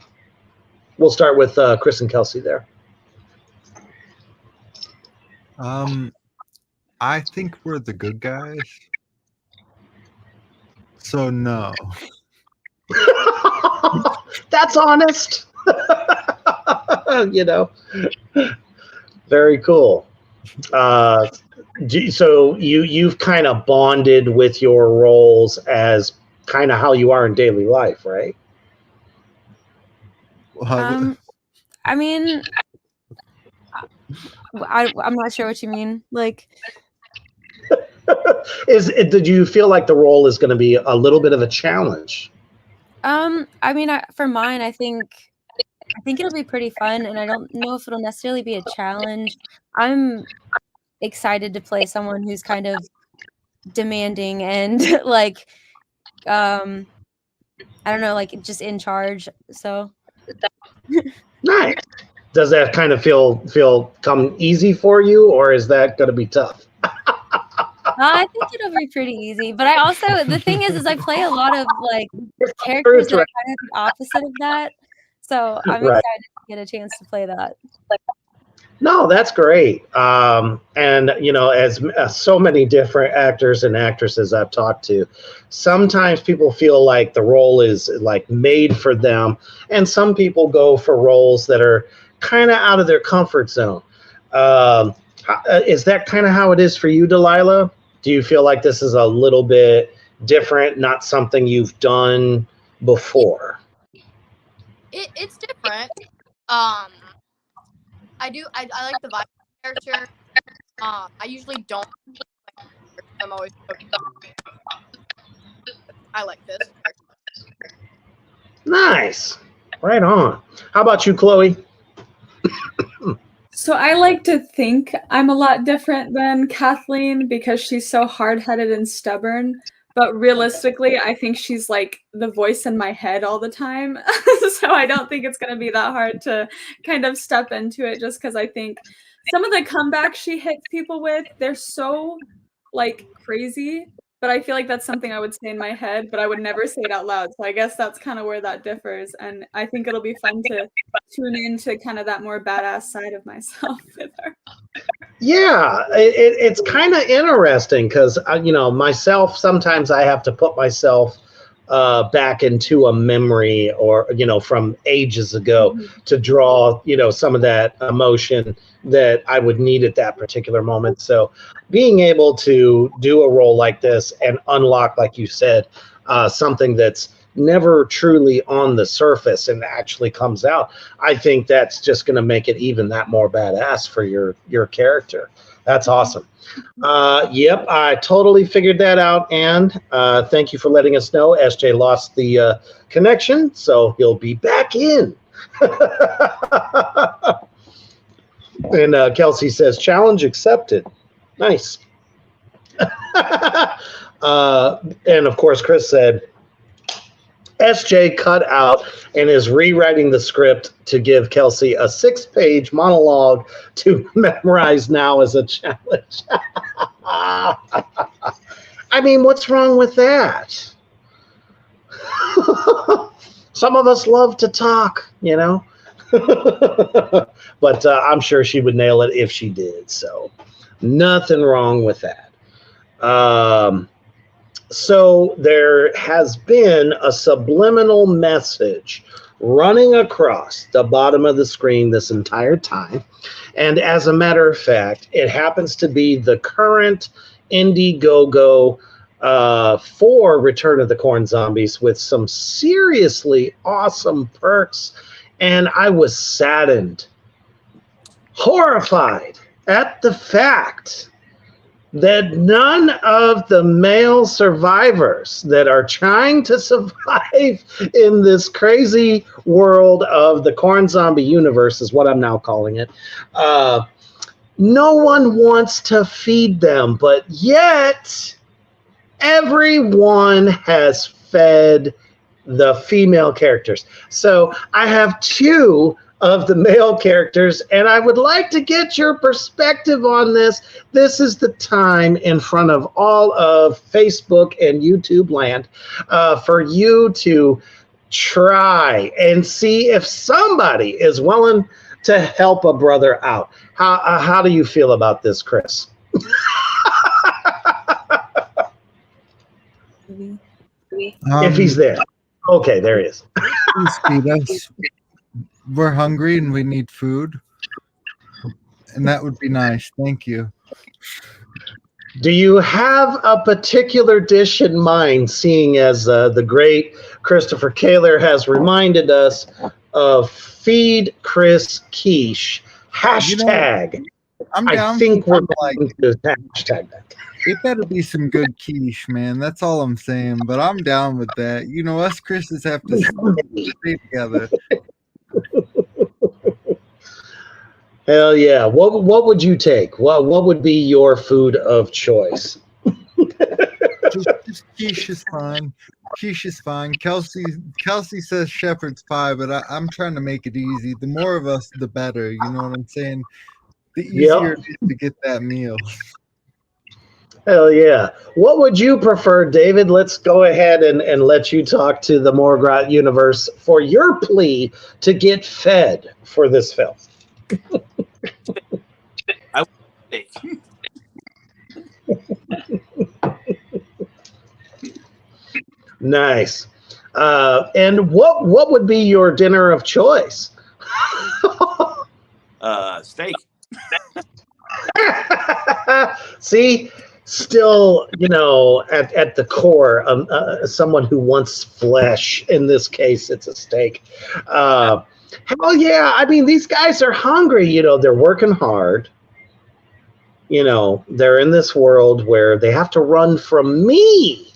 We'll start with Chris and Kelsey there. I think we're the good guys. So no. That's honest. You know, very cool. So you've kind of bonded with your roles as kind of how you are in daily life, right? I mean, I'm not sure what you mean. Like, did you feel like the role is going to be a little bit of a challenge? I mean, for mine, I think it'll be pretty fun, and I don't know if it'll necessarily be a challenge. I'm excited to play someone who's kind of demanding and like, I don't know, like just in charge. So nice. Does that kind of feel come easy for you, or is that going to be tough? I think it'll be pretty easy, but I also, the thing is I play a lot of like characters that are kind of the opposite of that. So I'm excited to get a chance to play that. No, that's great. And you know, as so many different actors and actresses I've talked to, sometimes people feel like the role is like made for them, and some people go for roles that are kind of out of their comfort zone. Is that kind of how it is for you, Delilah? Do you feel like this is a little bit different, not something you've done before? It's different. I like the vibe character. I usually don't. I'm always. I like this. Nice. Right on. How about you, Chloe? So I like to think I'm a lot different than Kathleen because she's so hard-headed and stubborn. But realistically, I think she's like the voice in my head all the time. So I don't think it's going to be that hard to kind of step into it, just because I think some of the comebacks she hits people with, they're so like crazy. But I feel like that's something I would say in my head, but I would never say it out loud. So I guess that's kind of where that differs. And I think it'll be fun to tune into kind of that more badass side of myself with her. Yeah, it's kind of interesting because, you know, myself, sometimes I have to put myself back into a memory or, you know, from ages ago to draw, you know, some of that emotion that I would need at that particular moment. So being able to do a role like this and unlock, like you said, something that's never truly on the surface and actually comes out, I think that's just going to make it even that more badass for your character. That's awesome. Yep, I totally figured that out, and thank you for letting us know. SJ lost the connection, so he'll be back in. And Kelsey says, challenge accepted. Nice. And of course, Chris said, SJ cut out and is rewriting the script to give Kelsey a 6-page monologue to memorize now as a challenge. I mean, what's wrong with that? Some of us love to talk, you know. But I'm sure she would nail it if she did. So nothing wrong with that. So there has been a subliminal message running across the bottom of the screen this entire time. And as a matter of fact, it happens to be the current Indiegogo for Return of the Corn Zombies with some seriously awesome perks. And I was saddened, horrified at the fact that none of the male survivors that are trying to survive in this crazy world of the Corn Zombie universe is what I'm now calling it. No one wants to feed them, but yet everyone has fed the female characters. So I have 2 of the male characters, and I would like to get your perspective on this. This is the time in front of all of Facebook and YouTube land for you to try and see if somebody is willing to help a brother out. How do you feel about this, Chris? If he's there. Okay, there he is. We're hungry and we need food, and that would be nice. Thank you. Do you have a particular dish in mind, seeing as the great Christopher Kaler has reminded us of Feed Chris Quiche? Hashtag. I'm down. I think we're going to hashtag that. It better be some good quiche, man. That's all I'm saying. But I'm down with that. You know, us Chris's have to stay together. Hell yeah. What would you take? What would be your food of choice? Just quiche is fine. Quiche is fine. Kelsey says shepherd's pie, but I'm trying to make it easy. The more of us, the better. You know what I'm saying? The easier it is to get that meal. Hell yeah. What would you prefer, David? Let's go ahead and let you talk to the Morgrat universe for your plea to get fed for this film. I would Nice. And what would be your dinner of choice? Steak. See, still, you know, at the core, someone who wants flesh. In this case, it's a steak. Hell yeah. I mean, these guys are hungry. You know, they're working hard. You know, they're in this world where they have to run from me.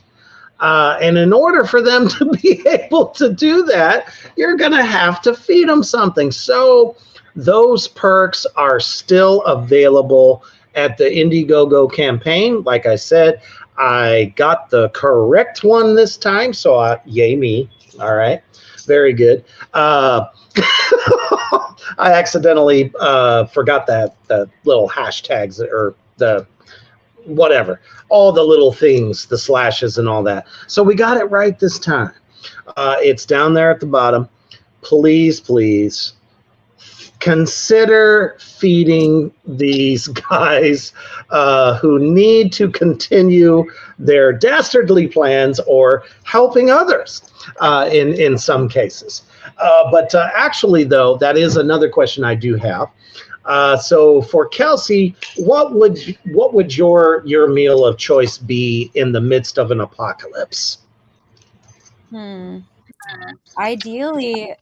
And in order for them to be able to do that, you're going to have to feed them something. So those perks are still available at the Indiegogo campaign. Like I said, I got the correct one this time, so yay me. All right. Very good. I accidentally forgot the little hashtags or the whatever, all the little things, the slashes and all that. So we got it right this time. It's down there at the bottom. Please, please consider feeding these guys who need to continue their dastardly plans or helping others in some cases. But actually, though, that is another question I do have. So for Kelsey, what would your meal of choice be in the midst of an apocalypse? Ideally,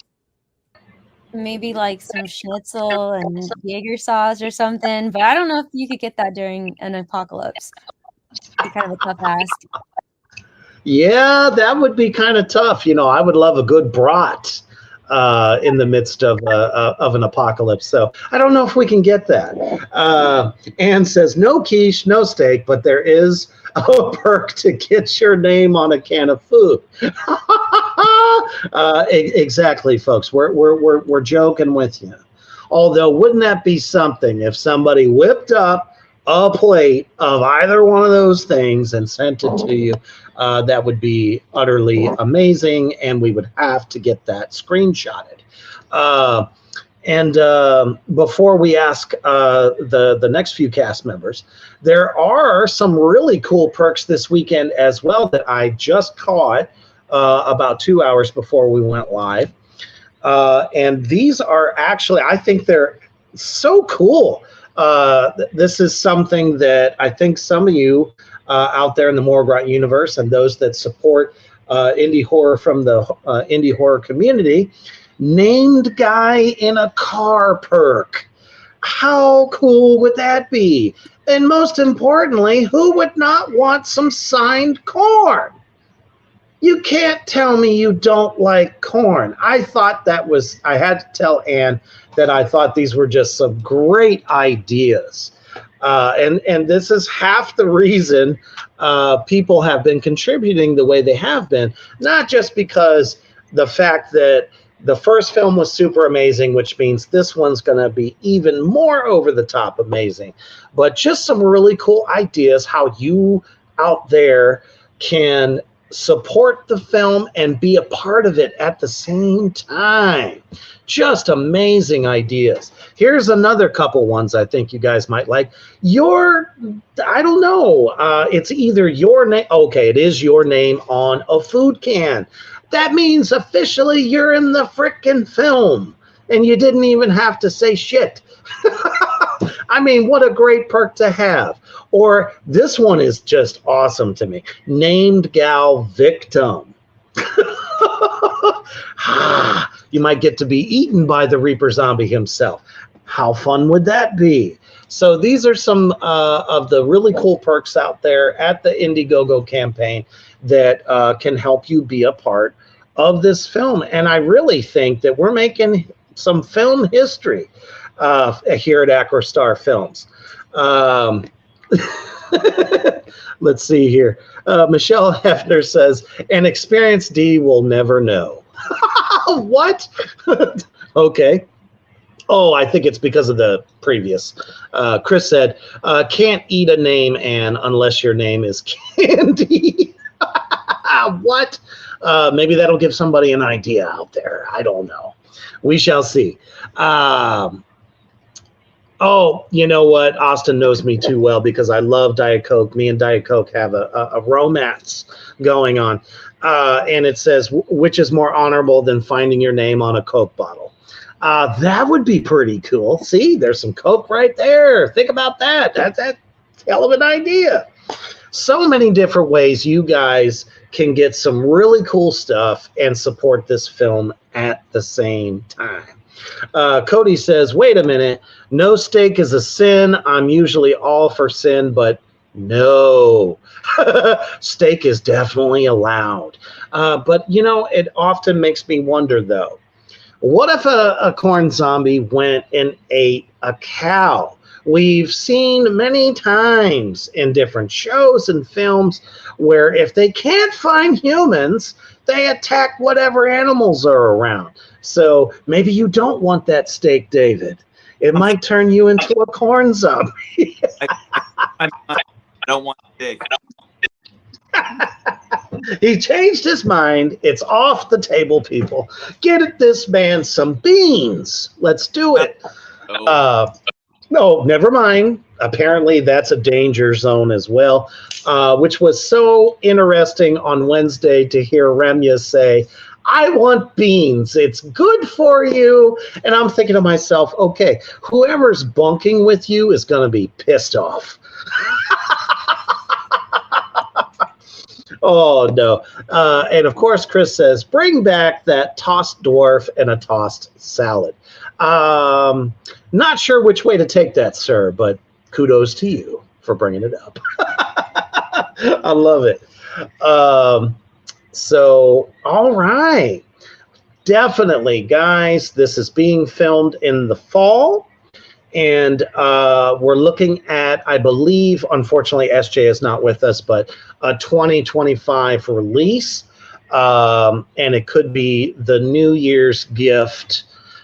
maybe like some schnitzel and Jaeger sauce or something, but I don't know if you could get that during an apocalypse. It'd be kind of a tough ask. Yeah, that would be kind of tough. You know, I would love a good brat in the midst of an apocalypse. So I don't know if we can get that. Anne says, no quiche, no steak, but there is a perk to get your name on a can of food. Exactly, folks. We're joking with you. Although, wouldn't that be something if somebody whipped up a plate of either one of those things and sent it to you? That would be utterly amazing, and we would have to get that screenshotted. And before we ask the next few cast members, there are some really cool perks this weekend as well that I just caught about 2 hours before we went live. And these are actually, I think they're so cool. This is something that I think some of you out there in the Morgrot universe and those that support indie horror from the indie horror community, named guy in a car perk. How cool would that be? And most importantly, who would not want some signed corn? You can't tell me you don't like corn. I thought that was, I had to tell Anne that I thought these were just some great ideas. And this is half the reason people have been contributing the way they have been, not just because the fact that the first film was super amazing, which means this one's going to be even more over the top amazing, but just some really cool ideas how you out there can support the film and be a part of it at the same time. Just amazing ideas. Here's another couple ones I think you guys might like. I don't know. It's either your name. Okay, it is your name on a food can. That means officially you're in the frickin' film and you didn't even have to say shit. I mean, what a great perk to have. Or this one is just awesome to me. Named gal victim. You might get to be eaten by the Reaper zombie himself. How fun would that be? So these are some of the really cool perks out there at the Indiegogo campaign that can help you be a part of this film. And I really think that we're making some film history here at Acrostar Films. Let's see here. Michelle Hefner says, an experienced D will never know. What? Okay. Oh, I think it's because of the previous. Chris said, can't eat a name, Anne, unless your name is Candy. What? Maybe that'll give somebody an idea out there. I don't know. We shall see. Oh, you know what? Austin knows me too well because I love Diet Coke. Me and Diet Coke have a romance going on. And it says, which is more honorable than finding your name on a Coke bottle? That would be pretty cool. See, there's some Coke right there. Think about that. That's a hell of an idea. So many different ways you guys can get some really cool stuff and support this film at the same time. Cody says, wait a minute. No steak is a sin. I'm usually all for sin, but no. Steak is definitely allowed. But, you know, it often makes me wonder, though. What if a corn zombie went and ate a cow? We've seen many times in different shows and films where if they can't find humans, they attack whatever animals are around. So maybe you don't want that steak, David. It might turn you into a corn zombie. I don't want steak. He changed his mind. It's off the table, people. Get this man some beans. Let's do it. No, never mind. Apparently, that's a danger zone as well, which was so interesting on Wednesday to hear Remya say, I want beans. It's good for you. And I'm thinking to myself, okay, whoever's bunking with you is going to be pissed off. Oh no! And of course, Chris says, "Bring back that tossed dwarf and a tossed salad." Not sure which way to take that, sir, but kudos to you for bringing it up. I love it. So, all right. Definitely, guys, this is being filmed in the fall. And we're looking at, I believe, unfortunately, SJ is not with us, but a 2025 release. And it could be the New Year's gift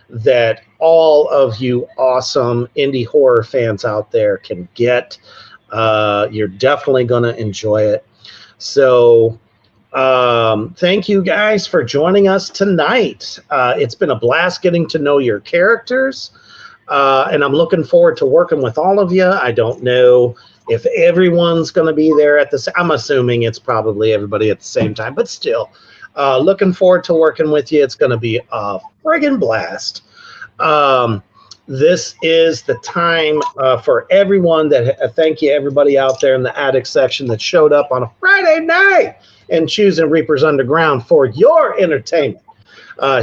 that all of you awesome indie horror fans out there can get. You're definitely going to enjoy it. So thank you guys for joining us tonight. It's been a blast getting to know your characters. And I'm looking forward to working with all of you. I don't know if everyone's going to be there at the same. I'm assuming it's probably everybody at the same time, but still, looking forward to working with you. It's going to be a friggin' blast. This is the time for everyone that thank you, everybody out there in the Addict section that showed up on a Friday night and choosing Reapers Underground for your entertainment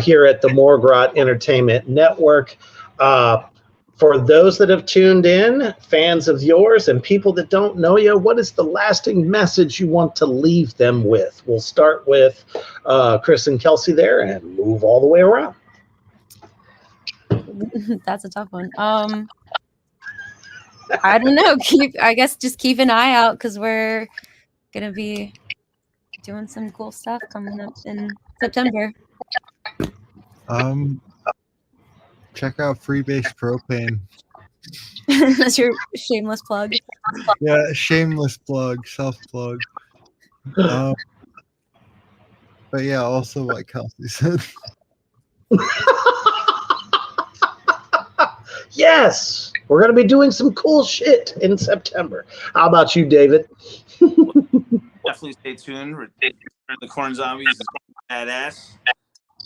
here at the Morgrot Entertainment Network. For those that have tuned in, fans of yours and people that don't know you, what is the lasting message you want to leave them with? We'll start with Chris and Kelsey there and move all the way around. That's a tough one. I don't know. I guess just keep an eye out because we're gonna be doing some cool stuff coming up in September. Check out Freebase Propane. That's your shameless plug. Yeah, shameless plug, self plug. But yeah, also like Kelsey said. Yes, we're going to be doing some cool shit in September. How about you, David? Definitely stay tuned. Return of the Corn Zombies is badass.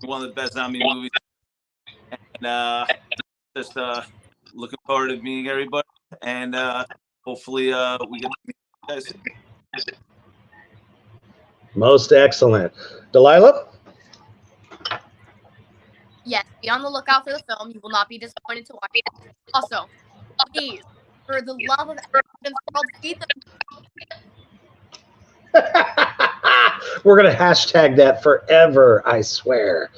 One of the best zombie movies. And just looking forward to meeting everybody. And hopefully we get to meet you guys. Most excellent. Delilah? Yes, be on the lookout for the film. You will not be disappointed to watch it. Also, please, for the love of everything world, feed them. We're going to hashtag that forever, I swear.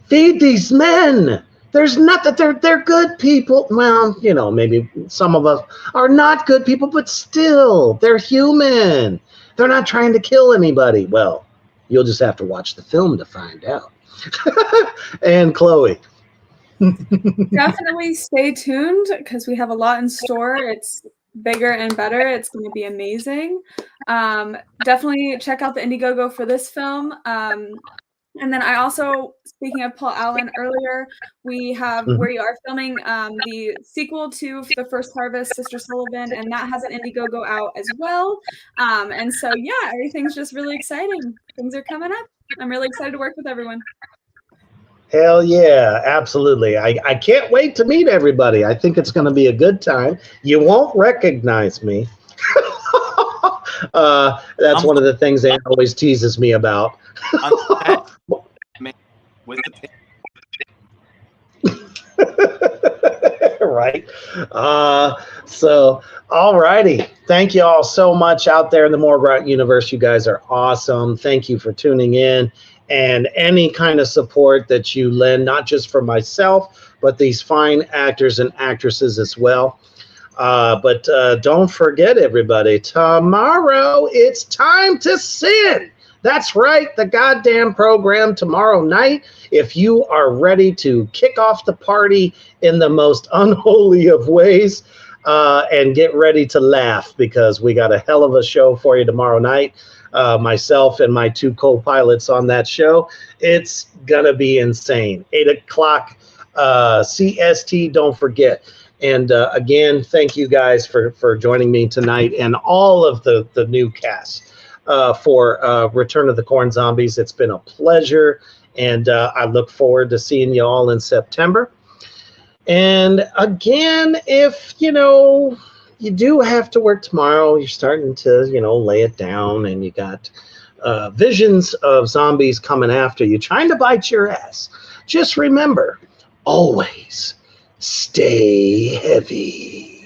Feed these men. There's not that they're good people. Well, you know, maybe some of us are not good people, but still, they're human. They're not trying to kill anybody. Well, you'll just have to watch the film to find out. And Chloe. Definitely stay tuned because we have a lot in store. It's bigger and better. It's going to be amazing. Definitely check out the Indiegogo for this film. And then I also, speaking of Paul Allen earlier, we have We Are filming the sequel to The First Harvest, Sister Sullivan, and that has an Indiegogo out as well. And so, yeah, everything's just really exciting. Things are coming up. I'm really excited to work with everyone. Hell yeah, absolutely. I can't wait to meet everybody. I think it's going to be a good time. You won't recognize me. That's one of the things Anne always teases me about. With the right. So, all righty. Thank you all so much out there in the Morgrot universe. You guys are awesome. Thank you for tuning in. And any kind of support that you lend, not just for myself, but these fine actors and actresses as well. But don't forget, everybody, tomorrow it's time to sin. That's right, the goddamn program tomorrow night. If you are ready to kick off the party in the most unholy of ways and get ready to laugh, because we got a hell of a show for you tomorrow night. Myself and my two co-pilots on that show. It's gonna be insane. 8 o'clock CST, don't forget. And again, thank you guys for joining me tonight and all of the new cast for Return of the Corn Zombies. It's been a pleasure, and I look forward to seeing you all in September. And again, if you do have to work tomorrow, you're starting to lay it down, and you got visions of zombies coming after you, trying to bite your ass, just remember, always stay heavy.